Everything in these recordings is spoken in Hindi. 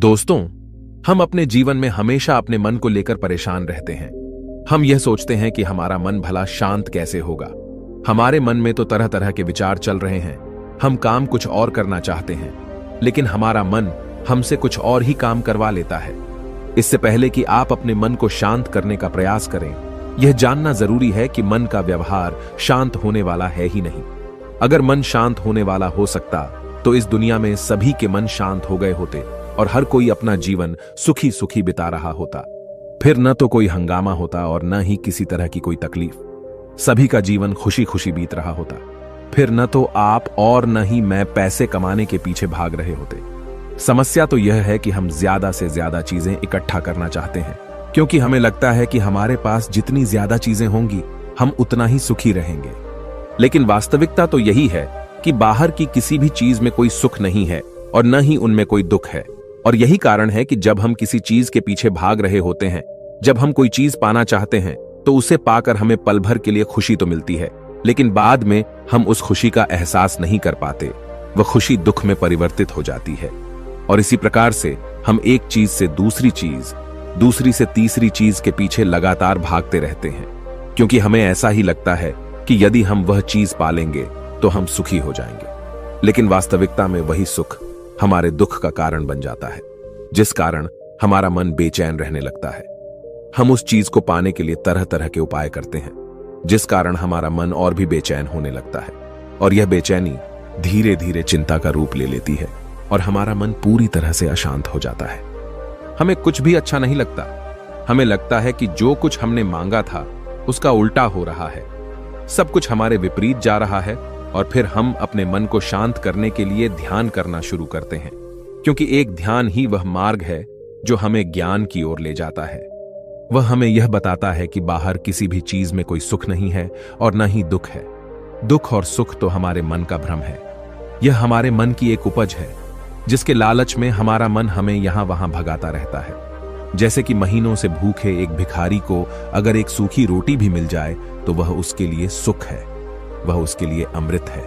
दोस्तों, हम अपने जीवन में हमेशा अपने मन को लेकर परेशान रहते हैं। हम यह सोचते हैं कि हमारा मन भला शांत कैसे होगा। हमारे मन में तो तरह तरह के विचार चल रहे हैं। हम काम कुछ और करना चाहते हैं, लेकिन हमारा मन हमसे कुछ और ही काम करवा लेता है। इससे पहले कि आप अपने मन को शांत करने का प्रयास करें, यह जानना जरूरी है कि मन का व्यवहार शांत होने वाला है ही नहीं। अगर मन शांत होने वाला हो सकता तो इस दुनिया में सभी के मन शांत हो गए होते और हर कोई अपना जीवन सुखी सुखी बिता रहा होता। फिर न तो कोई हंगामा होता और न ही किसी तरह की कोई तकलीफ। सभी का जीवन खुशी खुशी बीत रहा होता। फिर न तो आप और न ही मैं पैसे कमाने के पीछे भाग रहे होते। समस्या तो यह है कि हम ज्यादा से ज्यादा चीजें इकट्ठा करना चाहते हैं, क्योंकि हमें लगता है कि हमारे पास जितनी ज्यादा चीजें होंगी हम उतना ही सुखी रहेंगे। लेकिन वास्तविकता तो यही है कि बाहर की किसी भी चीज में कोई सुख नहीं है और न ही उनमें कोई दुख है। और यही कारण है कि जब हम किसी चीज के पीछे भाग रहे होते हैं, जब हम कोई चीज पाना चाहते हैं, तो उसे पाकर हमें पल भर के लिए खुशी तो मिलती है, लेकिन बाद में हम उस खुशी का एहसास नहीं कर पाते। वह खुशी दुख में परिवर्तित हो जाती है। और इसी प्रकार से हम एक चीज से दूसरी चीज, दूसरी से तीसरी चीज के पीछे लगातार भागते रहते हैं, क्योंकि हमें ऐसा ही लगता है कि यदि हम वह चीज पालेंगे तो हम सुखी हो जाएंगे। लेकिन वास्तविकता में वही सुख हमारे दुख का कारण बन जाता है, जिस कारण हमारा मन बेचैन रहने लगता है। हम उस चीज को पाने के लिए तरह तरह के उपाय करते हैं, जिस कारण हमारा मन और भी बेचैन होने लगता है। और यह बेचैनी धीरे धीरे चिंता का रूप ले लेती है और हमारा मन पूरी तरह से अशांत हो जाता है। हमें कुछ भी अच्छा नहीं लगता। हमें लगता है कि जो कुछ हमने मांगा था उसका उल्टा हो रहा है। सब कुछ हमारे विपरीत जा रहा है। और फिर हम अपने मन को शांत करने के लिए ध्यान करना शुरू करते हैं, क्योंकि एक ध्यान ही वह मार्ग है जो हमें ज्ञान की ओर ले जाता है। वह हमें यह बताता है कि बाहर किसी भी चीज में कोई सुख नहीं है और न ही दुख है। दुख और सुख तो हमारे मन का भ्रम है। यह हमारे मन की एक उपज है, जिसके लालच में हमारा मन हमें यहां वहां भगाता रहता है। जैसे कि महीनों से भूखे एक भिखारी को अगर एक सूखी रोटी भी मिल जाए तो वह उसके लिए सुख है, वह उसके लिए अमृत है।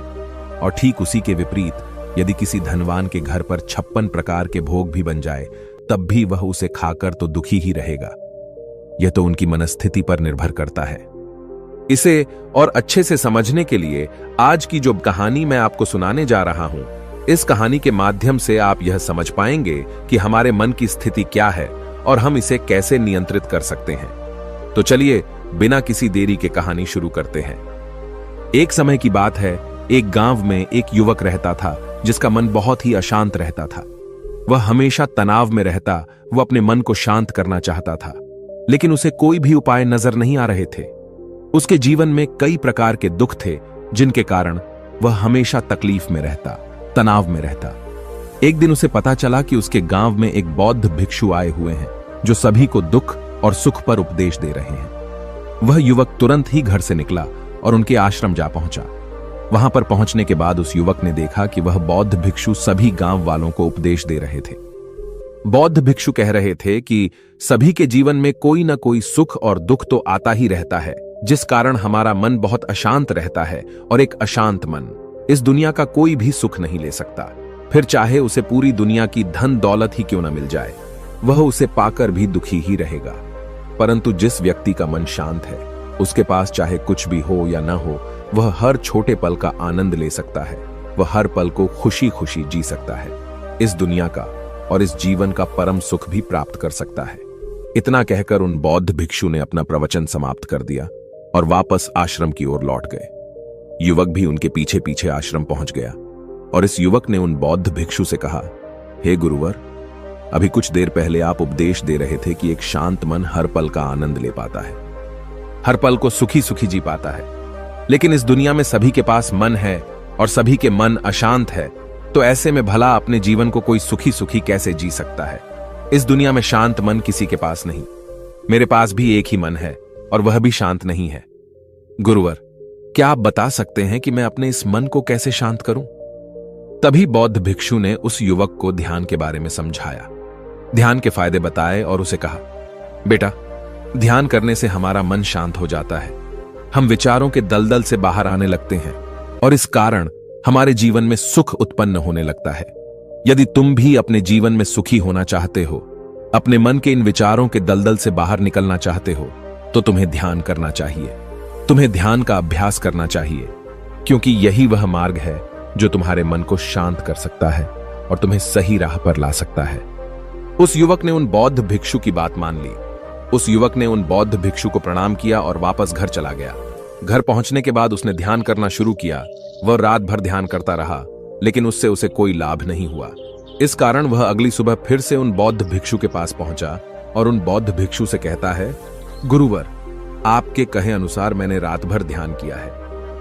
और ठीक उसी के विपरीत यदि किसी धनवान के घर पर 56 प्रकार के भोग भी बन जाए, तब भी वह उसे खाकर तो दुखी ही रहेगा। यह तो उनकी मनस्थिति पर निर्भर करता है। इसे और अच्छे से समझने के लिए आज की जो कहानी मैं आपको सुनाने जा रहा हूं, इस कहानी के माध्यम से आप यह समझ पाएंगे कि हमारे मन की स्थिति क्या है और हम इसे कैसे नियंत्रित कर सकते हैं। तो चलिए बिना किसी देरी के कहानी शुरू करते हैं। एक समय की बात है, एक गांव में एक युवक रहता था जिसका मन बहुत ही अशांत रहता था। वह हमेशा तनाव में रहता। वह अपने मन को शांत करना चाहता था, लेकिन उसे कोई भी उपाय नजर नहीं आ रहे थे। उसके जीवन में कई प्रकार के दुख थे, जिनके कारण वह हमेशा तकलीफ में रहता, तनाव में रहता। एक दिन उसे पता चला कि उसके गांव में एक बौद्ध भिक्षु आए हुए हैं, जो सभी को दुख और सुख पर उपदेश दे रहे हैं। वह युवक तुरंत ही घर से निकला और उनके आश्रम जा पहुंचा। वहां पर पहुंचने के बाद उस युवक ने देखा कि वह बौद्ध भिक्षु सभी गांव वालों को उपदेश दे रहे थे। बौद्ध भिक्षु कह रहे थे कि सभी के जीवन में कोई ना कोई सुख और दुख तो आता ही रहता है, जिस कारण हमारा मन बहुत अशांत रहता है। और एक अशांत मन इस दुनिया का कोई भी सुख नहीं ले सकता। फिर चाहे उसे पूरी दुनिया की धन दौलत ही क्यों न मिल जाए, वह उसे पाकर भी दुखी ही रहेगा। परंतु जिस व्यक्ति का मन शांत है, उसके पास चाहे कुछ भी हो या ना हो, वह हर छोटे पल का आनंद ले सकता है। वह हर पल को खुशी खुशी जी सकता है। इस दुनिया का और इस जीवन का परम सुख भी प्राप्त कर सकता है। इतना कहकर उन बौद्ध भिक्षु ने अपना प्रवचन समाप्त कर दिया और वापस आश्रम की ओर लौट गए। युवक भी उनके पीछे पीछे आश्रम पहुंच गया और इस युवक ने उन बौद्ध भिक्षु से कहा, हे गुरुवर, अभी कुछ देर पहले आप उपदेश दे रहे थे कि एक शांत मन हर पल का आनंद ले पाता है, हर पल को सुखी सुखी जी पाता है। लेकिन इस दुनिया में सभी के पास मन है और सभी के मन अशांत है, तो ऐसे में भला अपने जीवन को कोई सुखी सुखी कैसे जी सकता है। इस दुनिया में शांत मन किसी के पास नहीं। मेरे पास भी एक ही मन है और वह भी शांत नहीं है। गुरुवर, क्या आप बता सकते हैं कि मैं अपने इस मन को कैसे शांत करूं? तभी बौद्ध भिक्षु ने उस युवक को ध्यान के बारे में समझाया, ध्यान के फायदे बताए और उसे कहा, बेटा, ध्यान करने से हमारा मन शांत हो जाता है। हम विचारों के दलदल से बाहर आने लगते हैं और इस कारण हमारे जीवन में सुख उत्पन्न होने लगता है। यदि तुम भी अपने जीवन में सुखी होना चाहते हो, अपने मन के इन विचारों के दलदल से बाहर निकलना चाहते हो, तो तुम्हें ध्यान करना चाहिए। तुम्हें ध्यान का अभ्यास करना चाहिए, क्योंकि यही वह मार्ग है जो तुम्हारे मन को शांत कर सकता है और तुम्हें सही राह पर ला सकता है। उस युवक ने उन बौद्ध भिक्षु की बात मान ली। उस युवक ने उन बौद्ध भिक्षु को प्रणाम किया और वापस घर चला गया। घर पहुंचने के बाद उसने ध्यान करना शुरू किया। वह रात भर ध्यान करता रहा, लेकिन उससे उसे कोई लाभ नहीं हुआ। इस कारण वह अगली सुबह फिर से उन बौद्ध भिक्षु के पास पहुंचा और उन बौद्ध भिक्षु से कहता है, गुरुवर, आपके कहे अनुसार मैंने रात भर ध्यान किया है,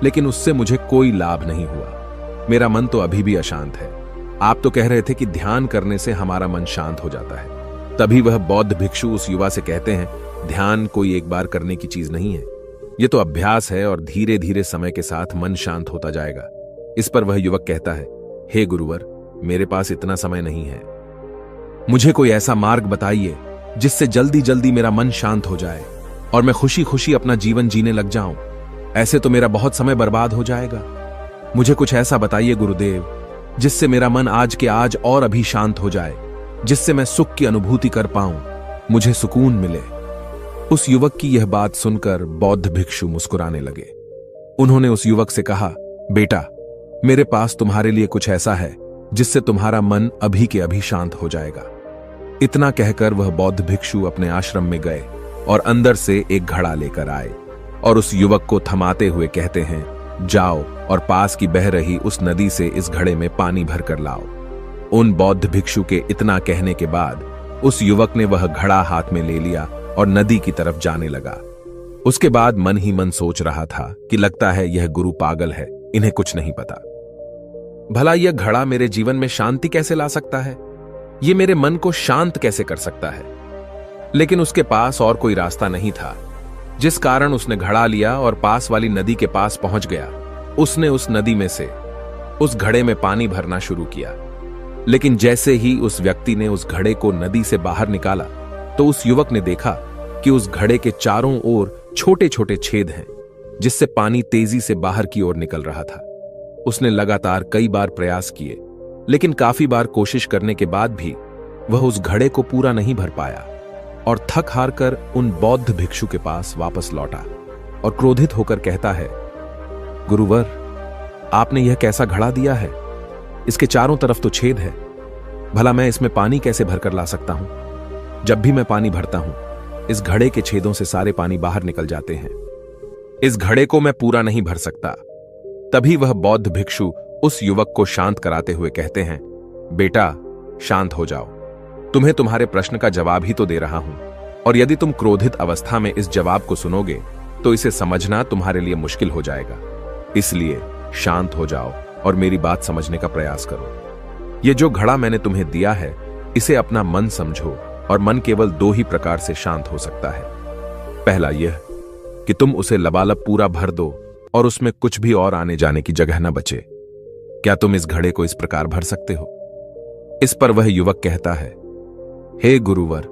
लेकिन उससे मुझे कोई लाभ नहीं हुआ। मेरा मन तो अभी भी अशांत है। आप तो कह रहे थे कि ध्यान करने से हमारा मन शांत हो जाता है। तभी वह बौद्ध भिक्षु उस युवा से कहते हैं, ध्यान कोई एक बार करने की चीज नहीं है, यह तो अभ्यास है और धीरे धीरे समय के साथ मन शांत होता जाएगा। इस पर वह युवक कहता है, हे गुरुवर, मेरे पास इतना समय नहीं है। मुझे कोई ऐसा मार्ग बताइए जिससे जल्दी जल्दी मेरा मन शांत हो जाए और मैं खुशी खुशी अपना जीवन जीने लग जाऊं। ऐसे तो मेरा बहुत समय बर्बाद हो जाएगा। मुझे कुछ ऐसा बताइए गुरुदेव, जिससे मेरा मन आज के आज और अभी शांत हो जाए, जिससे मैं सुख की अनुभूति कर पाऊं, मुझे सुकून मिले। उस युवक की यह बात सुनकर बौद्ध भिक्षु मुस्कुराने लगे। उन्होंने उस युवक से कहा, बेटा, मेरे पास तुम्हारे लिए कुछ ऐसा है जिससे तुम्हारा मन अभी के अभी शांत हो जाएगा। इतना कहकर वह बौद्ध भिक्षु अपने आश्रम में गए और अंदर से एक घड़ा लेकर आए और उस युवक को थमाते हुए कहते हैं, जाओ और पास की बह रही उस नदी से इस घड़े में पानी भरकर लाओ। उन बौद्ध भिक्षु के इतना कहने के बाद उस युवक ने वह घड़ा हाथ में ले लिया और नदी की तरफ जाने लगा। उसके बाद मन ही मन सोच रहा था कि लगता है यह गुरु पागल है, इन्हें कुछ नहीं पता। भला यह घड़ा मेरे जीवन में शांति कैसे ला सकता है? यह मेरे मन को शांत कैसे कर सकता है? लेकिन उसके पास और कोई रास्ता नहीं था, जिस कारण उसने घड़ा लिया और पास वाली नदी के पास पहुंच गया। उसने उस नदी में से उस घड़े में पानी भरना शुरू किया, लेकिन जैसे ही उस व्यक्ति ने उस घड़े को नदी से बाहर निकाला तो उस युवक ने देखा कि उस घड़े के चारों ओर छोटे छोटे छेद हैं, जिससे पानी तेजी से बाहर की ओर निकल रहा था। उसने लगातार कई बार प्रयास किए, लेकिन काफी बार कोशिश करने के बाद भी वह उस घड़े को पूरा नहीं भर पाया और थक हार कर उन बौद्ध भिक्षु के पास वापस लौटा और क्रोधित होकर कहता है, गुरुवर, आपने यह कैसा घड़ा दिया है? इसके चारों तरफ तो छेद है। भला मैं इसमें पानी कैसे भरकर ला सकता हूं? जब भी मैं पानी भरता हूं, इस घड़े के छेदों से सारे पानी बाहर निकल जाते हैं। इस घड़े को मैं पूरा नहीं भर सकता। तभी वह बौद्ध भिक्षु उस युवक को शांत कराते हुए कहते हैं, बेटा, शांत हो जाओ। तुम्हें तुम्हारे प्रश्न का जवाब ही तो दे रहा हूं, और यदि तुम क्रोधित अवस्था में इस जवाब को सुनोगे तो इसे समझना तुम्हारे लिए मुश्किल हो जाएगा। इसलिए शांत हो जाओ और मेरी बात समझने का प्रयास करो। ये जो घड़ा मैंने तुम्हें दिया है, इसे अपना मन समझो, और मन केवल दो ही प्रकार से शांत हो सकता है। पहला यह कि तुम उसे लबालब पूरा भर दो और उसमें कुछ भी और आने जाने की जगह न बचे। क्या तुम इस घड़े को इस प्रकार भर सकते हो? इस पर वह युवक कहता है, हे गुरुवर,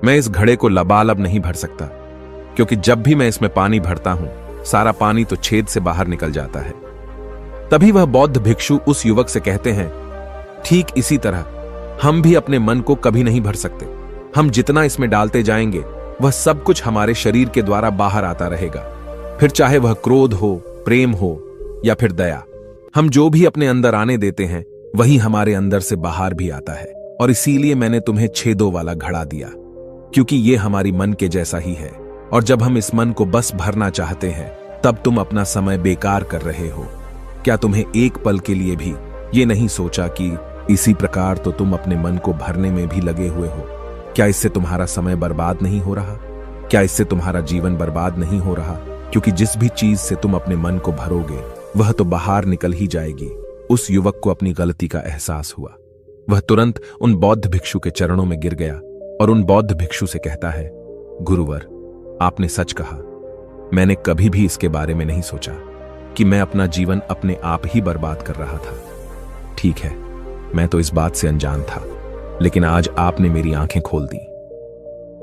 मैं इस घड़े को लबालब नहीं भर सकता, क्योंकि जब भी मैं इसमें पानी भरता हूं, सारा पानी तो छेद से बाहर निकल जाता है। तभी वह बौद्ध भिक्षु उस युवक से कहते हैं, ठीक इसी तरह हम भी अपने मन को कभी नहीं भर सकते। हम जितना इसमें डालते जाएंगे, वह सब कुछ हमारे शरीर के द्वारा बाहर आता रहेगा। फिर चाहे वह क्रोध हो, प्रेम हो या फिर दया, हम जो भी अपने अंदर आने देते हैं, वही हमारे अंदर से बाहर भी आता है। और इसीलिए मैंने तुम्हें छेदों वाला घड़ा दिया, क्योंकि यह हमारी मन के जैसा ही है। और जब हम इस मन को बस भरना चाहते हैं, तब तुम अपना समय बेकार कर रहे हो। क्या तुम्हें एक पल के लिए भी ये नहीं सोचा कि इसी प्रकार तो तुम अपने मन को भरने में भी लगे हुए हो? क्या इससे तुम्हारा समय बर्बाद नहीं हो रहा? क्या इससे तुम्हारा जीवन बर्बाद नहीं हो रहा? क्योंकि जिस भी चीज से तुम अपने मन को भरोगे, वह तो बाहर निकल ही जाएगी। उस युवक को अपनी गलती का एहसास हुआ। वह तुरंत उन बौद्ध भिक्षु के चरणों में गिर गया और उन बौद्ध भिक्षु से कहता है, गुरुवर, आपने सच कहा। मैंने कभी भी इसके बारे में नहीं सोचा कि मैं अपना जीवन अपने आप ही बर्बाद कर रहा था। ठीक है, मैं तो इस बात से अनजान था, लेकिन आज आपने मेरी आंखें खोल दी।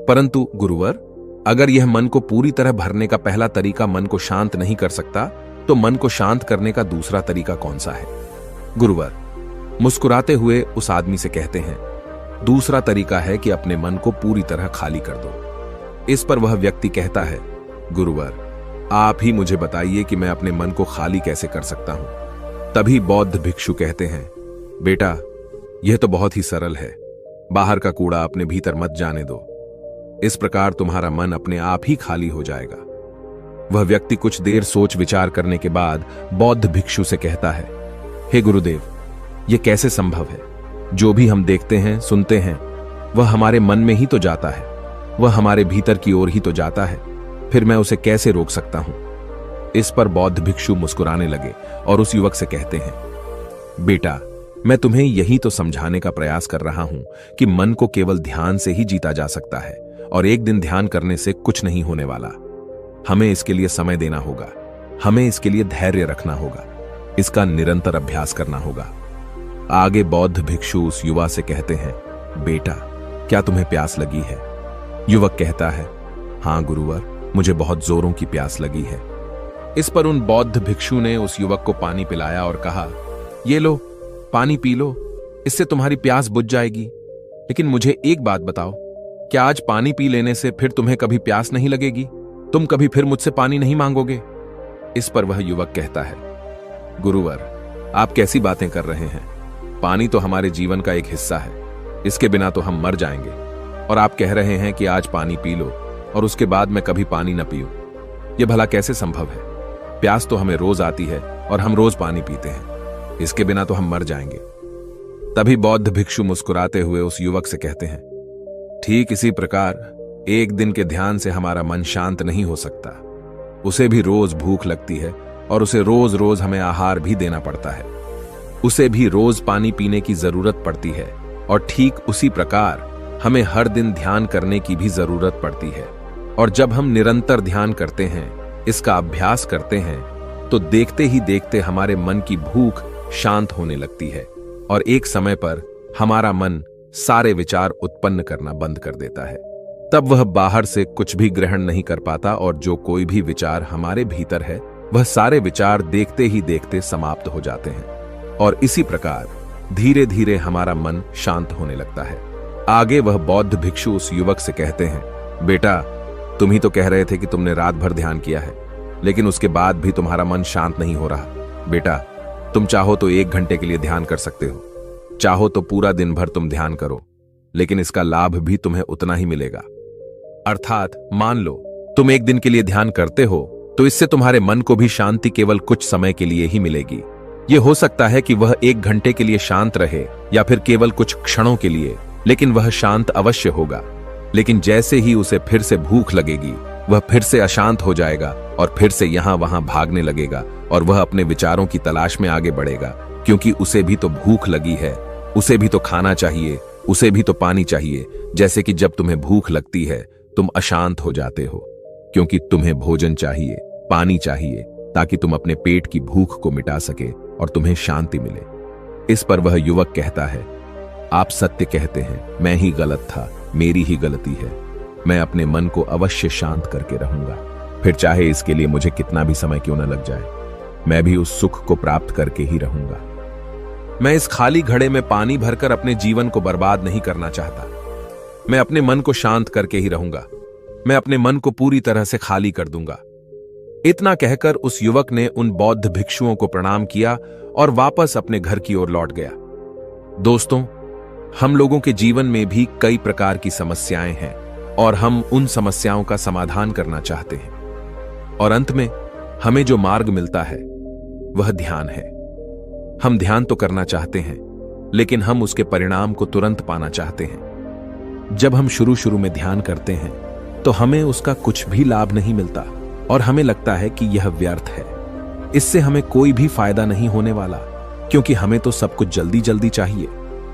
परंतु गुरुवर, अगर यह मन को पूरी तरह भरने का पहला तरीका मन को शांत नहीं कर सकता, तो मन को शांत करने का दूसरा तरीका कौन सा है? गुरुवर, मुस्कुराते हुए उस आदमी से कहते हैं, दूसरा तरीका है कि अपने मन को पूरी तरह खाली कर दो। इस पर वह व्यक्ति कहता है, गुरुवर आप ही मुझे बताइए कि मैं अपने मन को खाली कैसे कर सकता हूं। तभी बौद्ध भिक्षु कहते हैं, बेटा यह तो बहुत ही सरल है, बाहर का कूड़ा अपने भीतर मत जाने दो, इस प्रकार तुम्हारा मन अपने आप ही खाली हो जाएगा। वह व्यक्ति कुछ देर सोच विचार करने के बाद बौद्ध भिक्षु से कहता है, हे गुरुदेव यह कैसे संभव है? जो भी हम देखते हैं सुनते हैं वह हमारे मन में ही तो जाता है, वह हमारे भीतर की ओर ही तो जाता है, फिर मैं उसे कैसे रोक सकता हूं? इस पर बौद्ध भिक्षु मुस्कुराने लगे और उस युवक से कहते हैं, बेटा मैं तुम्हें यही तो समझाने का प्रयास कर रहा हूं कि मन को केवल ध्यान से ही जीता जा सकता है और एक दिन ध्यान करने से कुछ नहीं होने वाला। हमें इसके लिए समय देना होगा, हमें इसके लिए धैर्य रखना होगा, इसका निरंतर अभ्यास करना होगा। आगे बौद्ध भिक्षु उस युवा से कहते हैं, बेटा क्या तुम्हें प्यास लगी है? युवक कहता है, हां गुरुवर मुझे बहुत जोरों की प्यास लगी है। इस पर उन बौद्ध भिक्षु ने उस युवक को पानी पिलाया और कहा, ये लो पानी पी लो, इससे तुम्हारी प्यास बुझ जाएगी। लेकिन मुझे एक बात बताओ, क्या आज पानी पी लेने से फिर तुम्हें कभी प्यास नहीं लगेगी? तुम कभी फिर मुझसे पानी नहीं मांगोगे? इस पर वह युवक कहता है, गुरुवर आप कैसी बातें कर रहे हैं? पानी तो हमारे जीवन का एक हिस्सा है, इसके बिना तो हम मर जाएंगे, और आप कह रहे हैं कि आज पानी पी लो और उसके बाद मैं कभी पानी न पीऊं। यह भला कैसे संभव है? प्यास तो हमें रोज आती है और हम रोज पानी पीते हैं, इसके बिना तो हम मर जाएंगे। तभी बौद्ध भिक्षु मुस्कुराते हुए उस युवक से कहते हैं, ठीक इसी प्रकार एक दिन के ध्यान से हमारा मन शांत नहीं हो सकता, उसे भी रोज भूख लगती है और उसे रोज रोज हमें आहार भी देना पड़ता है, उसे भी रोज पानी पीने की जरूरत पड़ती है, और ठीक उसी प्रकार हमें हर दिन ध्यान करने की भी जरूरत पड़ती है। और जब हम निरंतर ध्यान करते हैं, इसका अभ्यास करते हैं, तो देखते ही देखते हमारे मन की भूख शांत होने लगती है और एक समय पर हमारा मन सारे विचार उत्पन्न करना बंद कर देता है। तब वह बाहर से कुछ भी ग्रहण नहीं कर पाता और जो कोई भी विचार हमारे भीतर है वह सारे विचार देखते ही देखते समाप्त हो जाते हैं, और इसी प्रकार धीरे धीरे हमारा मन शांत होने लगता है। आगे वह बौद्ध भिक्षु उस युवक से कहते हैं, बेटा तुम ही तो कह रहे थे कि तुमने रात भर ध्यान किया है, लेकिन उसके बाद भी तुम्हारा मन शांत नहीं हो रहा। बेटा तुम चाहो तो 1 घंटे के लिए ध्यान कर सकते हो, चाहो तो पूरा दिन भर तुम ध्यान करो, लेकिन इसका लाभ भी तुम्हें उतना ही मिलेगा। अर्थात मान लो तुम 1 दिन के लिए ध्यान करते हो तो इससे तुम्हारे मन को भी शांति केवल कुछ समय के लिए ही मिलेगी। यह हो सकता है कि वह 1 घंटे के लिए शांत रहे या फिर केवल कुछ क्षणों के लिए, लेकिन वह शांत अवश्य होगा। लेकिन जैसे ही उसे फिर से भूख लगेगी वह फिर से अशांत हो जाएगा और फिर से यहां वहां भागने लगेगा और वह अपने विचारों की तलाश में आगे बढ़ेगा, क्योंकि उसे भी तो भूख लगी है, उसे भी तो खाना चाहिए, उसे भी तो पानी चाहिए। जैसे कि जब तुम्हें भूख लगती है तुम अशांत हो जाते हो, क्योंकि तुम्हें भोजन चाहिए, पानी चाहिए, ताकि तुम अपने पेट की भूख को मिटा सके और तुम्हें शांति मिले। इस पर वह युवक कहता है, आप सत्य कहते हैं, मैं ही गलत था, मेरी ही गलती है। मैं अपने मन को अवश्य शांत करके रहूंगा, फिर चाहे इसके लिए मुझे कितना भी समय क्यों न लग जाए, मैं भी उस सुख को प्राप्त करके ही रहूंगा। मैं इस खाली घड़े में पानी भरकर अपने जीवन को बर्बाद नहीं करना चाहता। मैं अपने मन को शांत करके ही रहूंगा, मैं अपने मन को पूरी तरह से खाली कर दूंगा। इतना कहकर उस युवक ने उन बौद्ध भिक्षुओं को प्रणाम किया और वापस अपने घर की ओर लौट गया। दोस्तों, हम लोगों के जीवन में भी कई प्रकार की समस्याएं हैं और हम उन समस्याओं का समाधान करना चाहते हैं, और अंत में हमें जो मार्ग मिलता है वह ध्यान है। हम ध्यान तो करना चाहते हैं, लेकिन हम उसके परिणाम को तुरंत पाना चाहते हैं। जब हम शुरू में ध्यान करते हैं तो हमें उसका कुछ भी लाभ नहीं मिलता और हमें लगता है कि यह व्यर्थ है, इससे हमें कोई भी फायदा नहीं होने वाला, क्योंकि हमें तो सब कुछ जल्दी जल्दी चाहिए।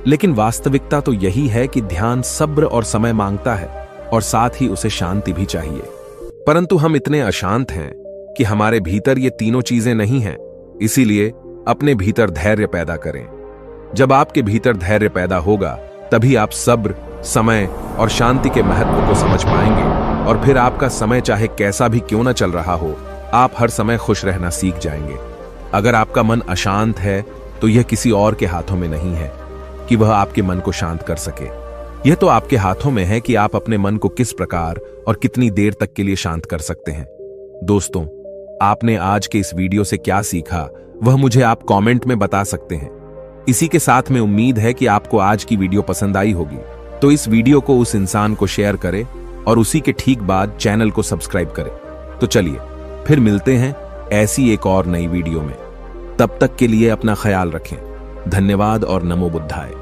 लेकिन वास्तविकता तो यही है कि ध्यान सब्र और समय मांगता है और साथ ही उसे शांति भी चाहिए। परंतु हम इतने अशांत हैं कि हमारे भीतर ये तीनों चीजें नहीं हैं। इसीलिए अपने भीतर धैर्य पैदा करें। जब आपके भीतर धैर्य पैदा होगा तभी आप सब्र, समय और शांति के महत्व को समझ पाएंगे, और फिर आपका समय चाहे कैसा भी क्यों न चल रहा हो, आप हर समय खुश रहना सीख जाएंगे। अगर आपका मन अशांत है तो यह किसी और के हाथों में नहीं है कि वह आपके मन को शांत कर सके। यह तो आपके हाथों में है कि आप अपने मन को किस प्रकार और कितनी देर तक के लिए शांत कर सकते हैं। दोस्तों, आपने आज के इस वीडियो से क्या सीखा वह मुझे आप कमेंट में बता सकते हैं। इसी के साथ में उम्मीद है कि आपको आज की वीडियो पसंद आई होगी, तो इस वीडियो को उस इंसान को शेयर करें और उसी के ठीक बाद चैनल को सब्सक्राइब करें। तो चलिए फिर मिलते हैं ऐसी एक और नई वीडियो में। तब तक के लिए अपना ख्याल रखें। धन्यवाद और नमो बुद्धाय।